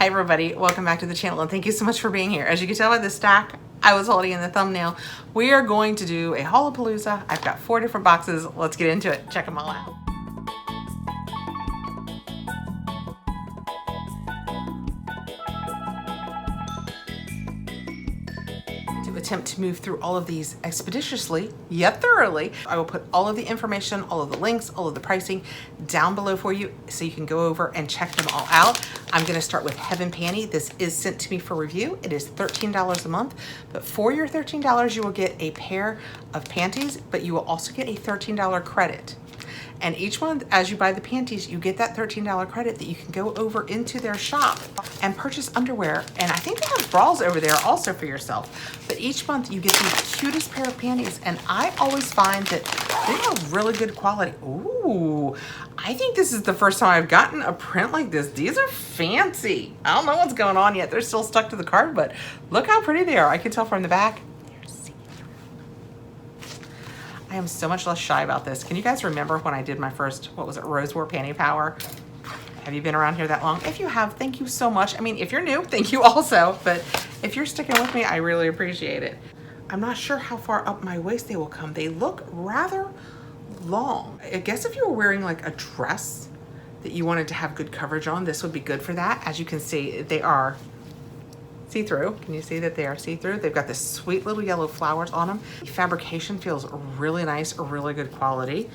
Hi everybody, welcome back to the channel and thank you so much for being here. As you can tell by the stack I was holding in the thumbnail, we are going to do a haulapalooza. I've got 4 different boxes. Let's get into it. Check them all out. Attempt to move through all of these expeditiously yet thoroughly. I will put all of the information, all of the links, all of the pricing down below for you so you can go over and check them all out. I'm going to start with Heaven Panty. This is sent to me for review. It is $13 a month, but for your $13 you will get a pair of panties, but you will also get a $13 credit. And each month, as you buy the panties, you get that $13 credit that you can go over into their shop and purchase underwear. And I think they have bras over there also for yourself. But each month you get the cutest pair of panties. And I always find that they are really good quality. Ooh, I think this is the first time I've gotten a print like this. These are fancy. I don't know what's going on yet. They're still stuck to the card, but look how pretty they are. I can tell from the back. I am so much less shy about this. Can you guys remember when I did my first, what was it, Rose War Panty Power? Have you been around here that long? If you have, thank you so much. I mean, if you're new, thank you also. But if you're sticking with me, I really appreciate it. I'm not sure how far up my waist they will come. They look rather long. I guess if you were wearing like a dress that you wanted to have good coverage on, this would be good for that. As you can see, they are see-through. Can you see that they are see-through? They've got this sweet little yellow flowers on them. The fabrication feels really nice, really good quality.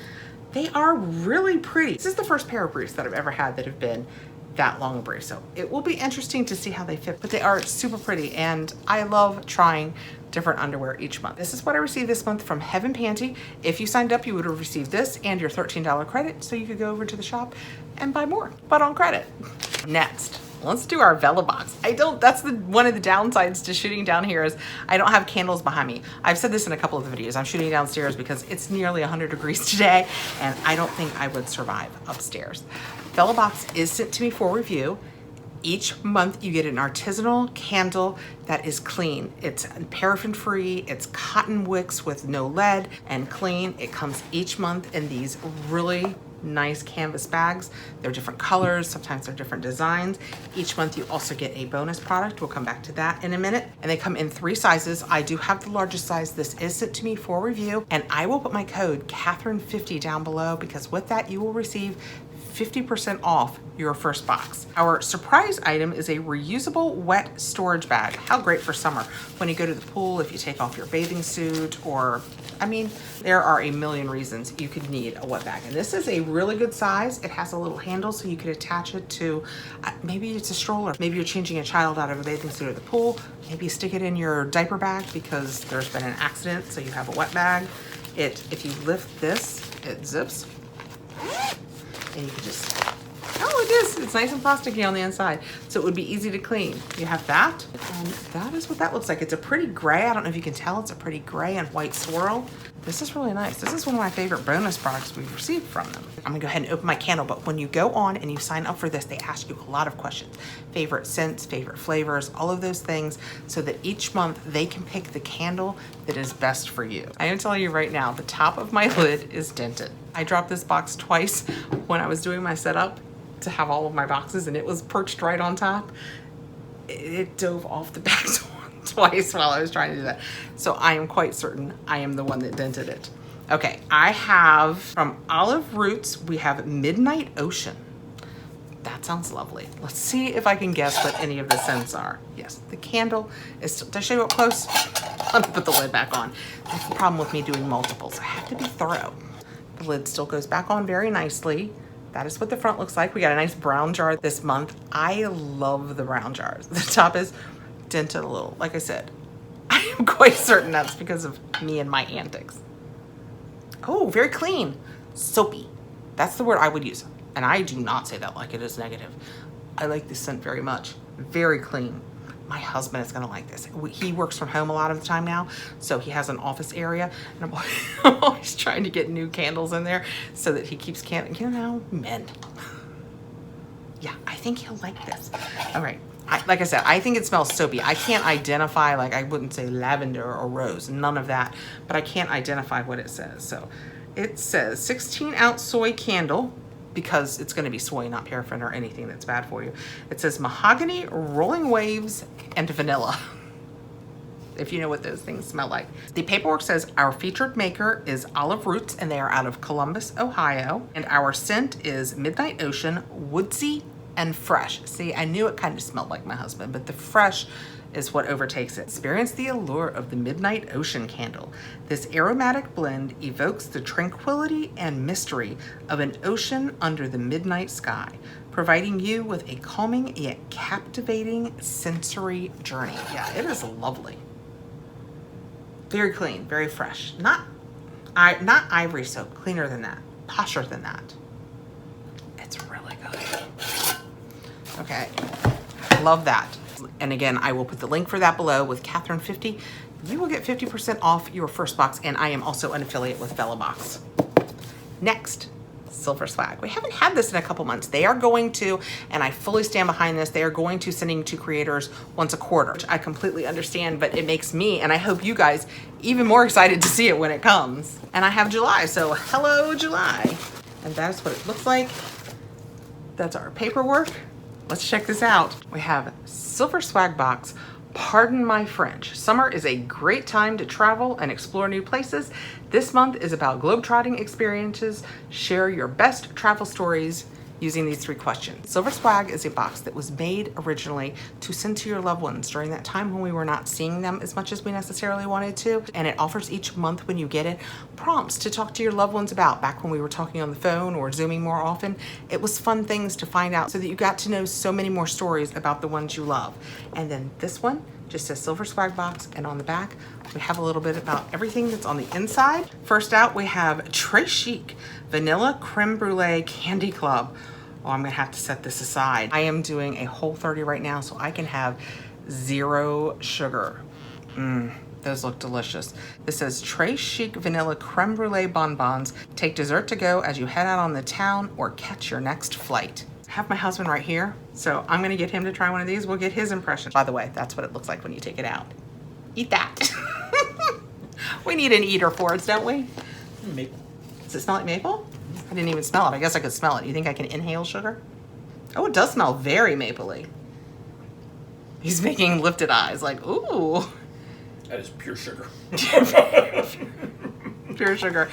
They are really pretty. This is the first pair of briefs that I've ever had that have been that long a brief, so it will be interesting to see how they fit, but they are super pretty and I love trying different underwear each month. This is what I received this month from Heaven Panty. If you signed up, you would have received this and your $13 credit, so you could go over to the shop and buy more, but on credit. Next, let's do our Vellabox. That's one of the downsides to shooting down here is I don't have candles behind me. I've said this in a couple of the videos. I'm shooting downstairs because it's nearly 100 degrees today and I don't think I would survive upstairs. Vellabox is sent to me for review. Each month you get an artisanal candle that is clean. It's paraffin free, it's cotton wicks with no lead and clean. It comes each month in these really nice canvas bags. They're different colors, sometimes they're different designs. Each month you also get a bonus product. We'll come back to that in a minute. And they come in 3 sizes. I do have the largest size. This is sent to me for review and I will put my code Catherine50 down below because with that you will receive 50% off your first box. Our surprise item is a reusable wet storage bag. How great for summer. When you go to the pool, if you take off your bathing suit, or, I mean, there are a million reasons you could need a wet bag. And this is a really good size. It has a little handle so you could attach it to, maybe it's a stroller. Maybe you're changing a child out of a bathing suit at the pool. Maybe you stick it in your diaper bag because there's been an accident, so you have a wet bag. If you lift this, it zips. And you can just, oh, it is. It's nice and plasticky on the inside. So it would be easy to clean. You have that, and that is what that looks like. It's a pretty gray. I don't know if you can tell. It's a pretty gray and white swirl. This is really nice. This is one of my favorite bonus products we've received from them. I'm gonna go ahead and open my candle, but when you go on and you sign up for this, they ask you a lot of questions. Favorite scents, favorite flavors, all of those things, so that each month they can pick the candle that is best for you. I'm gonna tell you right now, the top of my lid is dented. I dropped this box twice when I was doing my setup to have all of my boxes and it was perched right on top. It dove off the back twice while I was trying to do that. So I am quite certain I am the one that dented it. Okay, I have from Olive Roots, we have Midnight Ocean. That sounds lovely. Let's see if I can guess what any of the scents are. Yes, the candle is still, did I show you up close? Let me put the lid back on. That's the problem with me doing multiples. I have to be thorough. The lid still goes back on very nicely. That is what the front looks like. We got a nice brown jar this month. I love the brown jars. The top is dented a little. Like I said, I am quite certain that's because of me and my antics. Oh, very clean. Soapy. That's the word I would use. And I do not say that like it is negative. I like this scent very much. Very clean. My husband is gonna like this. He works from home a lot of the time now, so he has an office area, and I'm always trying to get new candles in there so that he keeps you know, men. Yeah, I think he'll like this. All right, like I said, I think it smells soapy. I can't identify, like I wouldn't say lavender or rose, none of that, but I can't identify what it says. So it says 16-ounce soy candle, because it's going to be soy, not paraffin or anything that's bad for you. It says mahogany, rolling waves, and vanilla. If you know what those things smell like. The paperwork says our featured maker is Olive Roots, and they are out of Columbus, Ohio. And our scent is Midnight Ocean, woodsy, and fresh. See, I knew it kind of smelled like my husband, but the fresh is what overtakes it. Experience the allure of the Midnight Ocean candle. This aromatic blend evokes the tranquility and mystery of an ocean under the midnight sky, providing you with a calming yet captivating sensory journey. Yeah, it is lovely. Very clean, very fresh. Not ivory soap, cleaner than that, posher than that. It's really good. Okay, love that. And again, I will put the link for that below with Catherine50. You will get 50% off your first box, and I am also an affiliate with Vellabox. Next, Silver Swag. We haven't had this in a couple months. They are going to, and I fully stand behind this, they are going to sending to creators once a quarter, which I completely understand, but it makes me, and I hope you guys, even more excited to see it when it comes. And I have July, so hello July. And that's what it looks like. That's our paperwork. Let's check this out. We have Silver Swag Box. Pardon my French. Summer is a great time to travel and explore new places. This month is about globetrotting experiences. Share your best travel stories using these 3 questions. Silver Swag is a box that was made originally to send to your loved ones during that time when we were not seeing them as much as we necessarily wanted to. And it offers each month when you get it, prompts to talk to your loved ones about. Back when we were talking on the phone or Zooming more often, it was fun things to find out so that you got to know so many more stories about the ones you love. And then this one just says Silver Swag Box, and on the back, we have a little bit about everything that's on the inside. First out, we have Très Chic Vanilla Creme Brulee Candy Club. Oh, I'm gonna have to set this aside. I am doing a Whole30 right now, so I can have 0 sugar. Those look delicious. This says Très Chic Vanilla Creme Brulee Bonbons. Take dessert to go as you head out on the town or catch your next flight. I have my husband right here, so I'm gonna get him to try one of these. We'll get his impression. By the way, that's what it looks like when you take it out. Eat that. We need an eater for it, don't we? Maple. Does it smell like maple? I didn't even smell it. I guess I could smell it. You think I can inhale sugar? Oh, it does smell very mapley. He's making lifted eyes like, ooh. That is pure sugar. Pure sugar.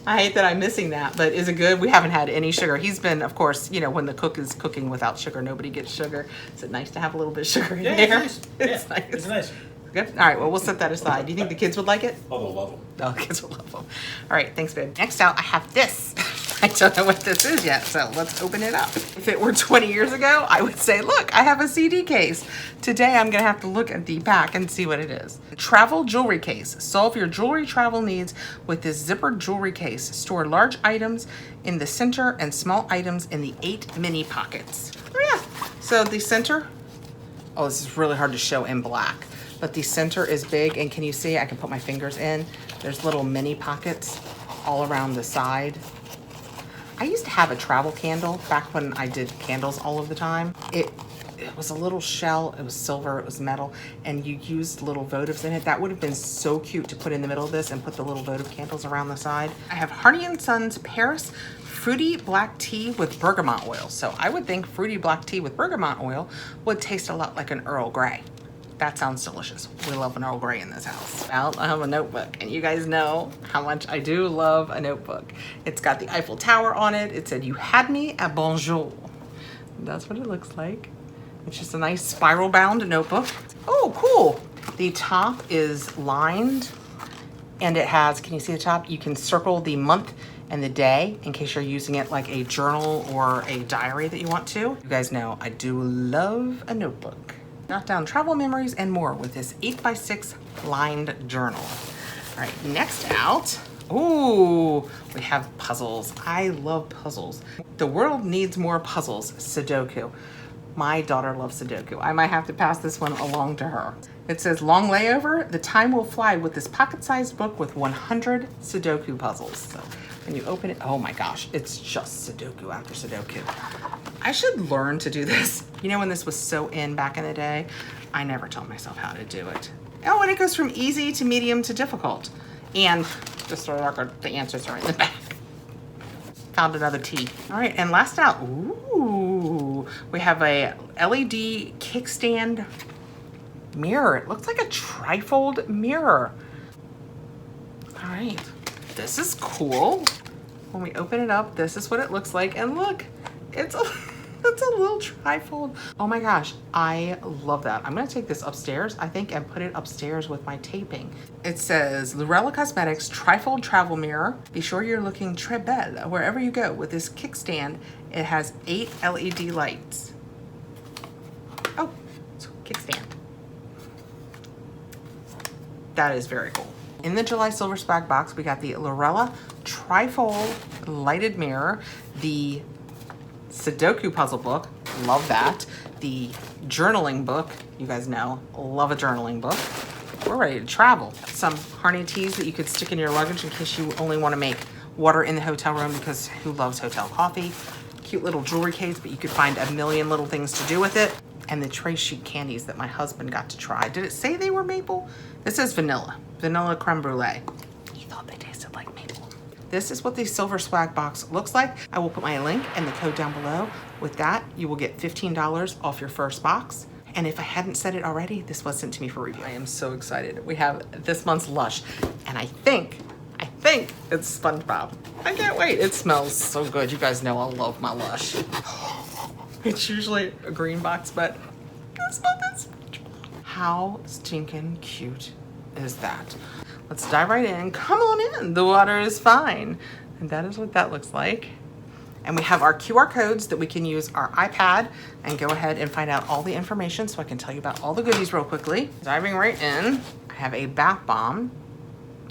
I hate that I'm missing that, but is it good? We haven't had any sugar. He's been, of course, you know, when the cook is cooking without sugar, nobody gets sugar. Is it nice to have a little bit of sugar in there? It's nice. It's yeah, nice. It's nice. Good. All right, well, we'll set that aside. Do you think the kids would like it? Oh, they'll love them. Oh, the kids will love them. All right, thanks, babe. Next out, I have this. I don't know what this is yet, so let's open it up. If it were 20 years ago, I would say, look, I have a CD case. Today, I'm gonna have to look at the back and see what it is. Travel jewelry case. Solve your jewelry travel needs with this zippered jewelry case. Store large items in the center and small items in the 8 mini pockets. Oh yeah, so the center, oh, this is really hard to show in black, but the center is big, and can you see, I can put my fingers in. There's little mini pockets all around the side. I used to have a travel candle back when I did candles all of the time. It was a little shell, it was silver, it was metal, and you used little votives in it. That would have been so cute to put in the middle of this and put the little votive candles around the side. I have Harney & Sons Paris Fruity Black Tea with Bergamot Oil. So I would think fruity black tea with bergamot oil would taste a lot like an Earl Grey. That sounds delicious. We love an Earl Grey in this house. Well, I have a notebook, and you guys know how much I do love a notebook. It's got the Eiffel Tower on it. It said, "You had me at bonjour." That's what it looks like. It's just a nice spiral bound notebook. Oh, cool. The top is lined, and it has, can you see the top? You can circle the month and the day in case you're using it like a journal or a diary that you want to. You guys know I do love a notebook. Jot down travel memories and more with this 8x6 lined journal. All right, next out, ooh, we have puzzles. I love puzzles. The world needs more puzzles, Sudoku. My daughter loves Sudoku. I might have to pass this one along to her. It says, long layover, the time will fly with this pocket-sized book with 100 Sudoku puzzles. So when you open it, oh my gosh, it's just Sudoku after Sudoku. I should learn to do this. You know, when this was so in back in the day, I never taught myself how to do it. Oh, and it goes from easy to medium to difficult. And just for the record, the answers are in the back. Found another tea. All right, and last out, ooh, we have a LED kickstand mirror. It looks like a trifold mirror. All right, this is cool. When we open it up, this is what it looks like. And look, it's a little trifold. Oh my gosh, I love that. I'm gonna take this upstairs, I think, and put it upstairs with my taping. It says, Lorella Cosmetics Trifold Travel Mirror. Be sure you're looking très belle wherever you go. With this kickstand, it has 8 LED lights. Oh, it's a kickstand. That is very cool. In the July Silver Swag box, we got the Lorella Trifold Lighted Mirror, the Sudoku puzzle book, love that. The journaling book, you guys know, love a journaling book. We're ready to travel. Some Harney teas that you could stick in your luggage in case you only want to make water in the hotel room, because who loves hotel coffee? Cute little jewelry case, but you could find a million little things to do with it. And the tray sheet candies that my husband got to try. Did it say they were maple? This says vanilla creme brulee. He thought they tasted like maple. This is what the Silver Swag box looks like. I will put my link and the code down below. With that, you will get $15 off your first box. And if I hadn't said it already, this was sent to me for review. I am so excited. We have this month's Lush, and I think it's SpongeBob. I can't wait. It smells so good. You guys know I love my Lush. It's usually a green box, but this month is SpongeBob. How stinking cute is that? Let's dive right in. Come on in. The water is fine. And that is what that looks like. And we have our QR codes that we can use our iPad and go ahead and find out all the information, so I can tell you about all the goodies real quickly. Diving right in, I have a bath bomb.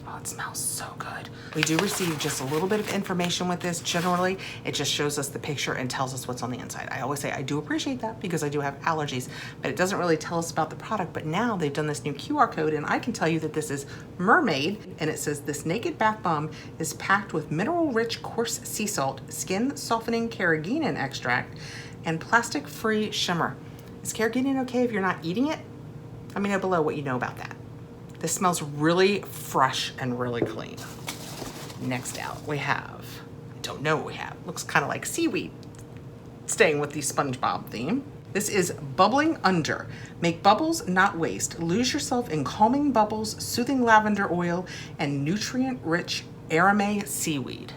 Oh, it smells so good. We do receive just a little bit of information with this. Generally, it just shows us the picture and tells us what's on the inside. I always say I do appreciate that because I do have allergies, but it doesn't really tell us about the product. But now they've done this new QR code, and I can tell you that this is Mermaid, and it says this naked bath bomb is packed with mineral-rich coarse sea salt, skin-softening carrageenan extract, and plastic-free shimmer. Is carrageenan okay if you're not eating it? Let me know below what you know about that. This smells really fresh and really clean. Next out, we have, I don't know what we have. Looks kind of like seaweed. Staying with the SpongeBob theme. This is Bubbling Under. Make bubbles, not waste. Lose yourself in calming bubbles, soothing lavender oil, and nutrient-rich arame seaweed.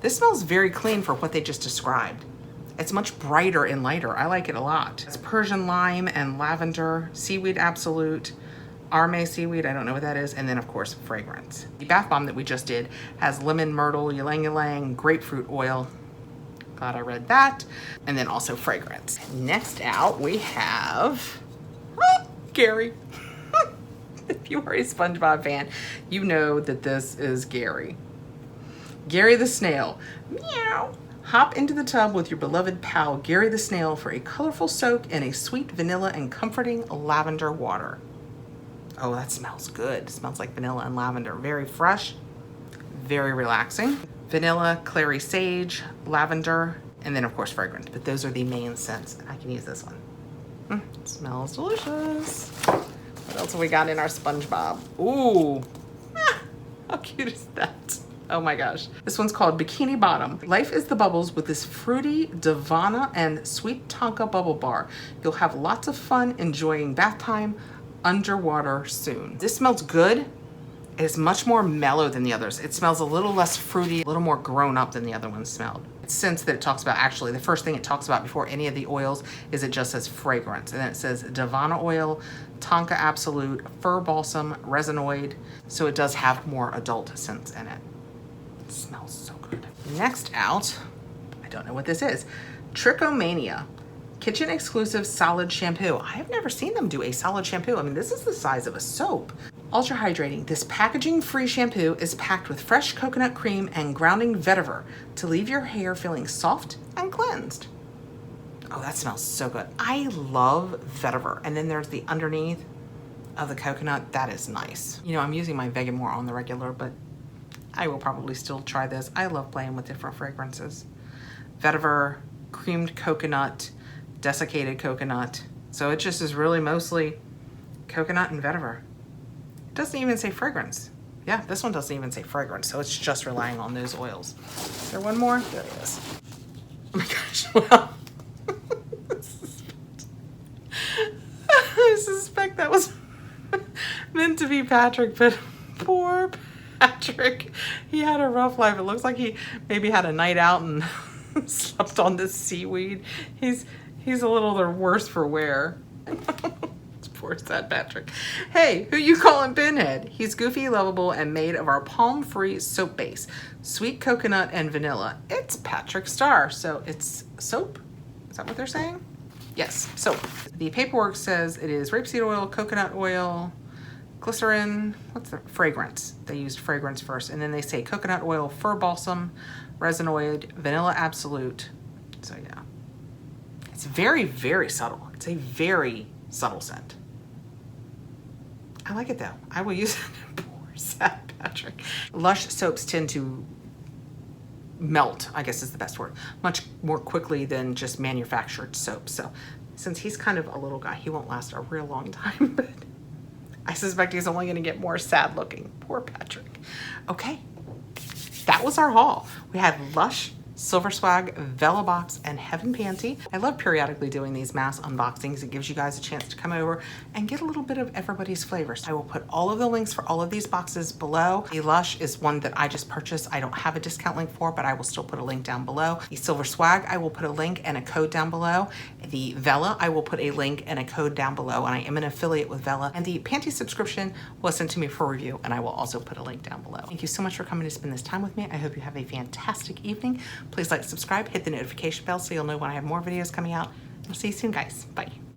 This smells very clean for what they just described. It's much brighter and lighter. I like it a lot. It's Persian lime and lavender, seaweed absolute, arame seaweed, I don't know what that is, and then of course fragrance. The bath bomb that we just did has lemon, myrtle, ylang ylang, grapefruit oil. Glad I read that. And then also fragrance. Next out we have Gary. If you are a SpongeBob fan, you know that this is Gary. Gary the Snail. Meow. Hop into the tub with your beloved pal Gary the Snail for a colorful soak in a sweet vanilla and comforting lavender water. Oh, that smells good. It smells like vanilla and lavender. Very fresh, very relaxing. Vanilla, clary sage, lavender, and then of course fragrance. But those are the main scents. I can use this one. It smells delicious. What else have we got in our SpongeBob? Ooh, how cute is that? Oh my gosh. This one's called Bikini Bottom. Life is the bubbles with this fruity Davana and sweet Tonka bubble bar. You'll have lots of fun enjoying bath time underwater soon. This smells good. It's much more mellow than the others. It smells a little less fruity, a little more grown up than the other ones smelled. It's scents that it talks about, actually, the first thing it talks about before any of the oils is it just says fragrance. And then it says Davana oil, Tonka Absolute, Fir Balsam, Resinoid. So it does have more adult scents in it. It smells so good. Next out, I don't know what this is. Trichomania. Kitchen exclusive solid shampoo. I have never seen them do a solid shampoo. I mean, this is the size of a soap. Ultra hydrating. This packaging free shampoo is packed with fresh coconut cream and grounding vetiver to leave your hair feeling soft and cleansed. Oh, that smells so good. I love vetiver. And then there's the underneath of the coconut. That is nice. You know, I'm using my Vegamore on the regular, but I will probably still try this. I love playing with different fragrances. Vetiver, creamed coconut, desiccated coconut. So it just is really mostly coconut and vetiver. It doesn't even say fragrance. Yeah, this one doesn't even say fragrance, so it's just relying on those oils. Is there one more? There it is. Oh my gosh, well. I suspect that was meant to be Patrick, but poor Patrick. He had a rough life. It looks like he maybe had a night out and slept on this seaweed. He's a little the worse for wear. Poor sad Patrick. Hey, who you calling Pinhead? He's goofy, lovable, and made of our palm-free soap base. Sweet coconut and vanilla. It's Patrick Star, so it's soap? Is that what they're saying? Yes, soap. The paperwork says it is rapeseed oil, coconut oil, glycerin, what's the fragrance? They used fragrance first, and then they say coconut oil, fir balsam, resinoid, vanilla absolute. So yeah. It's very, very subtle. It's a very subtle scent. I like it though. I will use it. Poor sad Patrick. Lush soaps tend to melt, I guess is the best word, much more quickly than just manufactured soap. So since he's kind of a little guy, he won't last a real long time, but I suspect he's only gonna get more sad looking. Poor Patrick. Okay, that was our haul. We had Lush, Silver Swag, Vellabox, and Heaven Panty. I love periodically doing these mass unboxings. It gives you guys a chance to come over and get a little bit of everybody's flavors. I will put all of the links for all of these boxes below. The Lush is one that I just purchased. I don't have a discount link for, but I will still put a link down below. The Silver Swag, I will put a link and a code down below. The Vella, I will put a link and a code down below, and I am an affiliate with Vella. And the Panty subscription was sent to me for review, and I will also put a link down below. Thank you so much for coming to spend this time with me. I hope you have a fantastic evening. Please like, subscribe, hit the notification bell so you'll know when I have more videos coming out. I'll see you soon, guys. Bye.